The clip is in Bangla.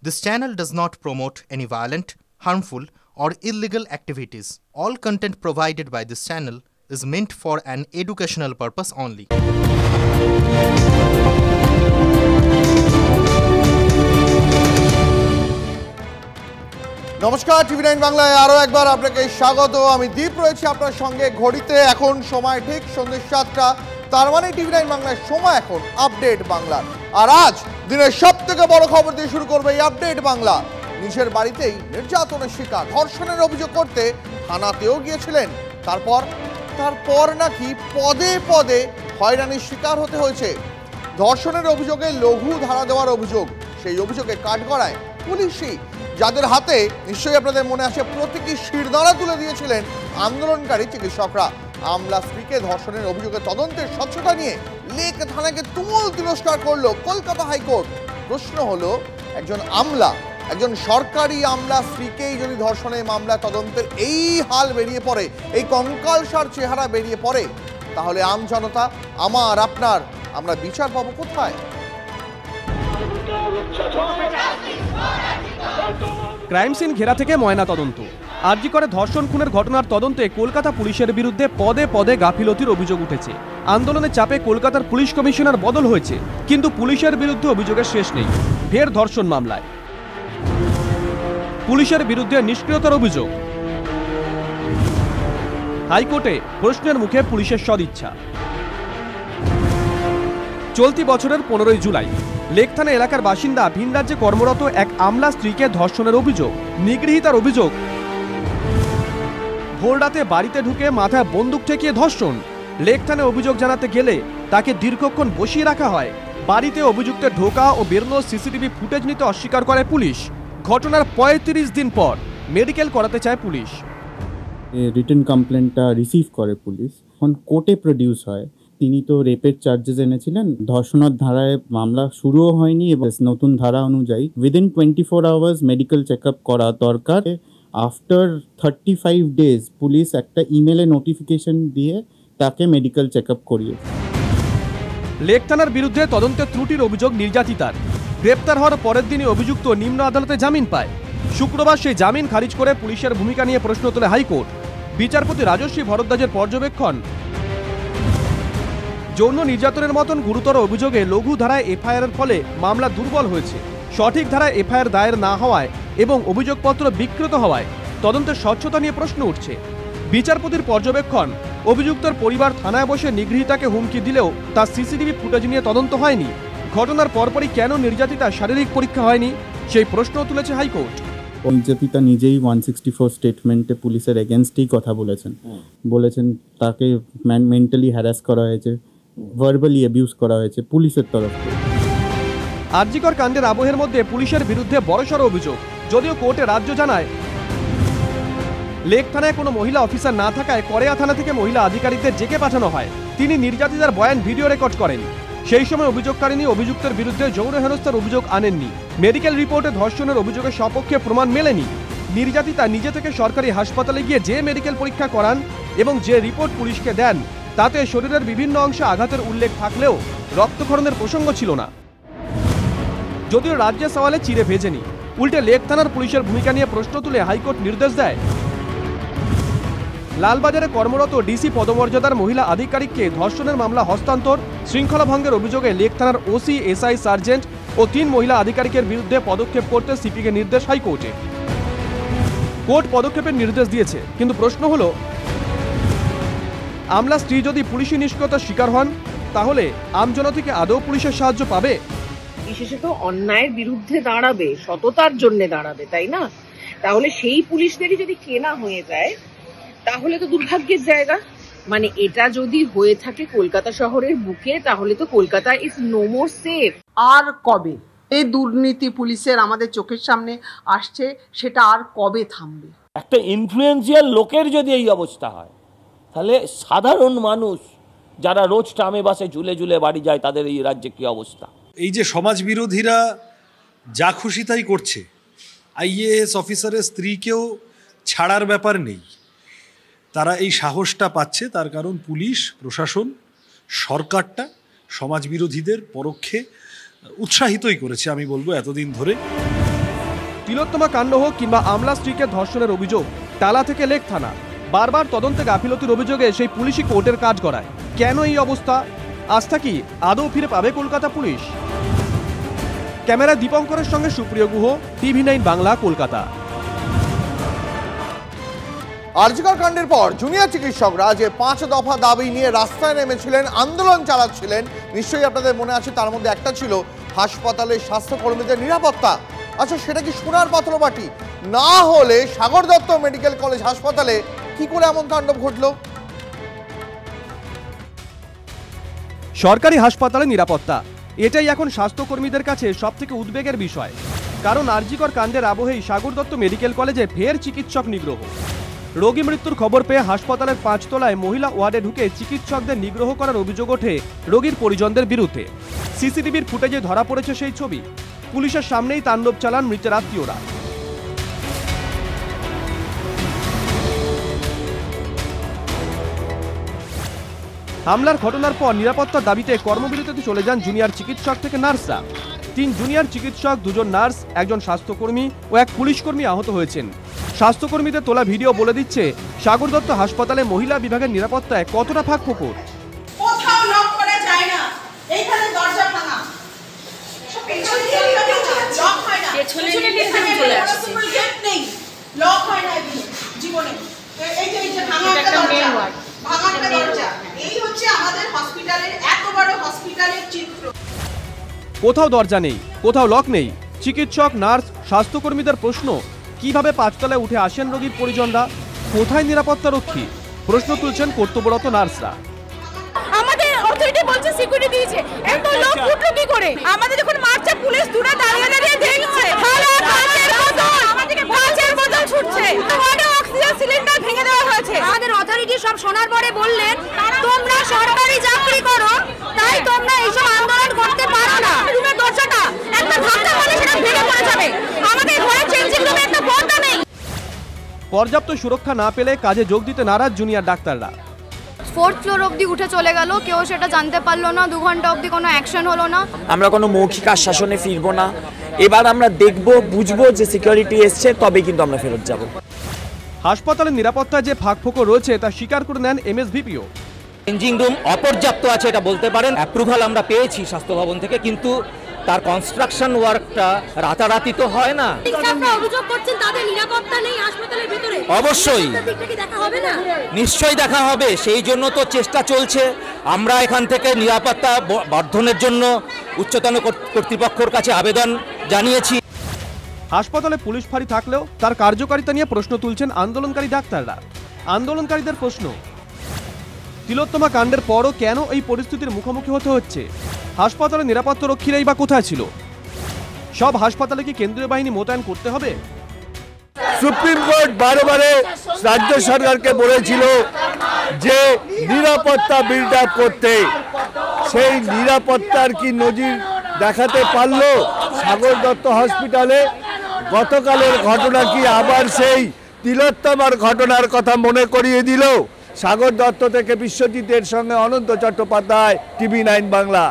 This channel does not promote any violent, harmful, or illegal activities. All content provided by this channel is meant for an educational purpose only. নমস্কার, টিভি9 বাংলায় আরও একবার আপনাকে স্বাগত। আমি দীপ রয়েছি আপনার সঙ্গে। ঘড়িতে এখন সময় ঠিক সন্ধ্যে 7টা, তার মানে টিভি9 বাংলায় সময় এখন আপডেট বাংলার। আর আজ দিনের সবথেকে বড় খবর দিয়ে শুরু করবে এই আপডেট বাংলা। নিজের বাড়িতেই নির্যাতনের শিকার, ধর্ষণের অভিযোগ করতে থানাতেও গিয়েছিলেন। তারপর নাকি পদে পদে হয়রানির শিকার হতে হয়েছে। ধর্ষণের অভিযোগে লঘু ধারা দেওয়ার অভিযোগ, সেই অভিযোগে কাঠগড়ায় পুলিশই, যাদের হাতে নিশ্চয়ই আপনাদের মনে আছে প্রতীকী শিরদাঁড়া তুলে দিয়েছিলেন আন্দোলনকারী চিকিৎসকরা। আমলা স্ত্রীকে ধর্ষণের অভিযোগে তদন্তের স্বচ্ছতা নিয়ে লেক থানাকে তুমুল তিরস্কার করল কলকাতা হাইকোর্ট। প্রশ্ন হলো, একজন সরকারি আমলা স্ত্রীকেই যদি ধর্ষণের মামলা তদন্তের এই হাল বেরিয়ে পড়ে, এই কঙ্কালসার চেহারা বেরিয়ে পড়ে, তাহলে আম জনতা, আমরা বিচার পাবো কোথায়? ক্রাইম সিন ঘেরা থেকে ময়না তদন্ত। আরজি করে ধর্ষণ খুনের ঘটনার তদন্তে কলকাতা পুলিশের বিরুদ্ধে পদে পদে গাফিলতির অভিযোগ উঠেছে। আন্দোলনের চাপে কলকাতার পুলিশ কমিশনার বদল হয়েছে, কিন্তু পুলিশের বিরুদ্ধে অভিযোগের শেষ নেই। ফের ধর্ষণ মামলায় পুলিশের বিরুদ্ধে নিষ্ক্রিয়তার অভিযোগ। হাইকোর্টে প্রশ্নের মুখে পুলিশের সদিচ্ছা। চলতি বছরের 15 জুলাই লেক থানা এলাকার বাসিন্দা ভিন রাজ্যে কর্মরত এক আমলা স্ত্রীকে ধর্ষণের অভিযোগ, নিগৃহীতার অভিযোগ। ভোররাতে বাড়িতে ঢুকে মাথায় বন্দুক ঠেকিয়ে ধর্ষণ। লেক থানায় অভিযোগ জানাতে গেলে তাকে দীর্ঘক্ষণ বসিয়ে রাখা হয়। বাড়িতে অভিযুক্তের ঢোকা ও বেরোনো সিসিটিভি ফুটেজ নিতে অস্বীকার করে পুলিশ। ঘটনার 35 দিন পর মেডিকেল করাতে চায় পুলিশ। রিটেন কমপ্লেনটা রিসিভ করে পুলিশ, এখন কোর্টে প্রডিউস হয়। তিনি তো রেপের চার্জেস এনেছিলেন, ধর্ষণের ধারায় মামলা শুরুও হয়নি এবং নতুন ধারা অনুযায়ী within 24 hours medical check up করা দরকার। আফটার 35 ডেজ পুলিশ একটা ইমেলে নোটিফিকেশন দিয়ে তাকে মেডিকেল চেক আপ করিয়েছে। লেক থানার বিরুদ্ধে তদন্তের ত্রুটির অভিযোগ নির্যাতিতার। গ্রেপ্তার হওয়ার পরের দিনই অভিযুক্ত নিম্ন আদালতে জামিন পায়। শুক্রবার সেই জামিন খারিজ করে পুলিশের ভূমিকা নিয়ে প্রশ্ন তোলে হাইকোর্ট। বিচারপতি রাজশ্রী ভরদ্বাজের পর্যবেক্ষণ, যৌন নির্যাতনের মতন গুরুতর অভিযোগে লঘু ধারায় এফআইআরের ফলে মামলা দুর্বল হয়েছে। সঠিক ধারায় এফআইআর দায়ের না হওয়ায় এবং অভিযোগপত্র বিকৃত হওয়ায় তদন্তের স্বচ্ছতা নিয়ে প্রশ্ন উঠছে। বিচারপতির পর্যবেক্ষণ, অভিযুক্তের পরিবার থানায় বসে নিগৃহীতাকে হুমকি দিলেও তার সিসিটিভি ফুটেজ নিয়ে তদন্ত হয়নি। ঘটনার পরপরই কেন নির্যাতিতার শারীরিক পরীক্ষা হয়নি, সেই প্রশ্ন তুলেছে হাইকোর্ট। নির্যাতিতা নিজেই 164 স্টেটমেন্টে পুলিশের এগেনস্টেই কথা বলেছেন তাকে মেন্টালি হ্যারাস করা হয়েছে, ভার্বালি অ্যাবিউজ করা হয়েছে পুলিশের তরফ থেকে। আরজিকর কাণ্ডের আবহের মধ্যে পুলিশের বিরুদ্ধে বড়সড় অভিযোগ। যদিও কোর্টে রাজ্য জানায় লেক থানায় কোনো মহিলা অফিসার না থাকায় করেয়া থানা থেকে মহিলা আধিকারিকদের ডেকে পাঠানো হয়। তিনি নির্যাতিতার বয়ান ভিডিও রেকর্ড করেন। সেই সময় অভিযোগকারিনী অভিযুক্তের বিরুদ্ধে যৌন হেনস্থার অভিযোগ আনেননি। মেডিকেল রিপোর্টে ধর্ষণের অভিযোগের সপক্ষে প্রমাণ মেলেনি। নির্যাতিতা নিজে থেকে সরকারি হাসপাতালে গিয়ে যে মেডিকেল পরীক্ষা করান এবং যে রিপোর্ট পুলিশকে দেন, তাতে শরীরের বিভিন্ন অংশে আঘাতের উল্লেখ থাকলেও রক্তক্ষরণের প্রসঙ্গ ছিল না। যদিও রাজ্যের সওয়ালে চিড়ে ভেজেনি, উল্টে লেক থানার পুলিশের ভূমিকা নিয়ে প্রশ্ন তুলে হাইকোর্ট নির্দেশ দেয় লালবাজারে কর্মরত ডিসি পদমর্যাদার মহিলা আধিকারিককে ধর্ষণের মামলা হস্তান্তর, শৃঙ্খলা ভঙ্গের অভিযোগে লেক থানার ওসি, এসআই, সার্জেন্ট ও 3 মহিলা আধিকারিকের বিরুদ্ধে পদক্ষেপ করতে সিপিকে নির্দেশ হাইকোর্টে। কোর্ট পদক্ষেপের নির্দেশ দিয়েছে, কিন্তু প্রশ্ন হলো, আমলা স্ত্রী যদি পুলিশি নিষ্ক্রিয়তার শিকার হন, তাহলে আমজনতা কি আদৌ পুলিশের সাহায্য পাবে? বিশেষত অন্যায়ের বিরুদ্ধে দাঁড়াবে, সততার জন্য দাঁড়াবে, তাই না? তাহলে সেই পুলিশদেরই যদি কেনা হয়ে যায়, তাহলে তো দুর্ভাগ্যের জায়গা। মানে এটা যদি হয়ে থাকে কলকাতা শহরের বুকে, তাহলে তো Kolkata is no more safe. আর কবে এই দুর্নীতি পুলিশের আমাদের চোখের সামনে আসছে, সেটা আর কবে থামবে? একটা ইনফ্লুয়েন্সিয়াল লোকের যদি এই অবস্থা হয়, তাহলে সাধারণ মানুষ যারা রোজ ট্রামে বাসে ঝুলে ঝুলে বাড়ি যায়, তাদের এই রাজ্যে কি অবস্থা? এই যে সমাজ বিরোধীরা যা খুশি তাই করছে, আইএএস অফিসারের স্ত্রীকেও ছাড়ার ব্যাপার নেই। তারা এই সাহসটা পাচ্ছে তার কারণ পুলিশ প্রশাসন, সরকারটা সমাজ বিরোধীদের পরোক্ষে উৎসাহিতই করেছে, আমি বলবো এতদিন ধরে। তিলোত্তমা কাণ্ড হোক কিংবা আমলা স্ত্রীকে ধর্ষণের অভিযোগ, টালা থেকে লেক থানা বারবার তদন্তে গাফিলতির অভিযোগে সেই পুলিশই কোর্টের কাজ করায়। কেন এই অবস্থা? আস্থা কি আদৌ ফিরে পাবে কলকাতা পুলিশ? ক্যামেরা দীপঙ্করের সঙ্গে সুপ্রিয় গুহ, TV9 বাংলা, কলকাতা। আরজিকর কাণ্ডের পর জুনিয়র চিকিৎসকরা যে 5 দফা দাবি নিয়ে রাস্তায় নেমেছিলেন, আন্দোলন চালাচ্ছিলেন, নিশ্চয়ই আপনাদের মনে আছে তার মধ্যে একটা ছিল হাসপাতালের স্বাস্থ্যকর্মীদের নিরাপত্তা। আচ্ছা, সেটা কি সোনার পাথরবাটি? না হলে সাগর দত্ত মেডিকেল কলেজ হাসপাতালে কি করে এমন তাণ্ডব ঘটল? সরকারি হাসপাতালে নিরাপত্তা, এটাই এখন স্বাস্থ্যকর্মীদের কাছে সবথেকে উদ্বেগের বিষয়। কারণ আরজিকর কাণ্ডের আবহেই সাগর দত্ত মেডিকেল কলেজে ফের চিকিৎসক নিগ্রহ। রোগী মৃত্যুর খবর পেয়ে হাসপাতালের 5 তলায় মহিলা ওয়ার্ডে ঢুকে চিকিৎসকদের নিগ্রহ করার অভিযোগ ওঠে রোগীর পরিজনদের বিরুদ্ধে। সিসিটিভির ফুটেজে ধরা পড়েছে সেই ছবি। পুলিশের সামনেই তাণ্ডব চালান মৃতের আত্মীয়রা। হামলার ঘটনার পর নিরাপত্তার দাবিতে কর্মবিরতিতে চলে যান জুনিয়র চিকিৎসক থেকে নার্সরা। 3 জুনিয়র চিকিৎসক, 2 জন নার্স, 1 জন স্বাস্থ্যকর্মী ও 1 পুলিশকর্মী আহত হয়েছেন। স্বাস্থ্যকর্মীদের তোলা ভিডিও বলে দিচ্ছে সাগর দত্ত হাসপাতালে মহিলা বিভাগের নিরাপত্তায় কতটা ফাঁকফোকর। কোথাও লক করা যায় না, এইখানে দরজা ভাঙা, পেছনে লক হয় না, পেছনে চলে আসছে, গেট নেই, লক হয় না জীবনে। এই যে ভাঙা একটা দরজা, ভাঙা একটা দরজা, এই হচ্ছে আমাদের হসপিটালের, এত বড় হসপিটালের চিত্র। কোথাও দরজা নেই, কোথাও লক নেই। চিকিৎসক, নার্স, স্বাস্থ্যকর্মীদের প্রশ্ন, কিভাবে 5 তলায় উঠে আসেন রোগীর পরিজনরা? কোথায় নিরাপত্তা রক্ষী? প্রশ্ন তুলছেন কর্তব্যরত নার্সরা। আমাদের অথরিটি বলছে সিকিউরিটি দিয়েছে, এত লোক উঠলো কি করে? আমাদের যখন মারছে পুলিশ দূরে দাঁড়িয়ে দাঁড়িয়ে দেখছে, কাঁচের বোতল ছুটছে, ওয়ার্ডে অক্সিজেন সিলিন্ডার ভেঙে দেওয়া হয়েছে। আমাদের অথরিটি সব শোনার পরে বললেন, তোমরা সরকারি চাকরি করো, তাই তোমরা এইসব আন্দোলন করতে পারো না। রুমের দরজাটা একটা ধাক্কা মারলে সেটা ভেঙে পড়ে যাবে। আমাদের ঘরে চেঞ্জিং রুমে একটা পর্দা নেই। পর্যাপ্ত সুরক্ষা না পেলে কাজে যোগ দিতে নারাজ জুনিয়র ডাক্তাররা। 4th ফ্লোর অবধি উঠে চলে গেল, কেউ সেটা জানতে পারলো না, 2 ঘন্টা অবধি কোনো অ্যাকশন হলো না। আমরা কোনো মৌখিক আশ্বাসনে ফিরবো না। এবার আমরা দেখবো, বুঝবো যে সিকিউরিটি এসছে, তবে কিন্তু আমরা ফেরত যাব। হাসপাতালের নিরাপত্তায় যে ফাঁকফোকর রয়েছে তা স্বীকার করে নেন MSVPO। চেঞ্জিং রুম অপর্যাপ্ত আছে এটা বলতে পারেন। অ্যাপ্রুভাল আমরা পেয়েছি স্বাস্থ্য ভবন থেকে, কিন্তু তার কনস্ট্রাকশন ওয়ার্কটা রাতারাতি তো হয় না। অভিযোগ করছেন তাদের নিরাপত্তা নেই হাসপাতালের ভিতরে। অবশ্যই, দেখা হবে না, নিশ্চয়ই দেখা হবে, সেই জন্য তো চেষ্টা চলছে। আমরা এখান থেকে নিরাপত্তা বর্ধনের জন্য উচ্চতন কর্তৃপক্ষের কাছে আবেদন জানিয়েছি। হাসপাতালে পুলিশ ফাঁড়ি থাকলেও তার কার্যকারিতা নিয়ে প্রশ্ন তুলছেন আন্দোলনকারী ডাক্তাররা। আন্দোলনকারীদের প্রশ্ন, তিলোত্তমা কাণ্ডের পরও কেন এই পরিস্থিতির মুখোমুখি হতে হচ্ছে? হাসপাতালে নিরাপত্তা রক্ষীরাই বা কোথায় ছিল? সব হাসপাতালে কি কেন্দ্রীয় বাহিনী মোতায়েন করতে হবে? সুপ্রিম কোর্ট বারে রাজ্য সরকারকে বলেছিল যে নিরাপত্তা বিল্ড আপ করতে, সেই নিরাপত্তার কি নজির দেখাতে পারলো সাগর দত্ত হসপিটালে? গতকালের ঘটনা কি আবার সেই তিলোত্তমার ঘটনার কথা মনে করিয়ে দিল? সাগর দত্ত থেকে বিশ্বজিতের সঙ্গে অনন্ত চট্টোপাধ্যায়, TV9 বাংলা।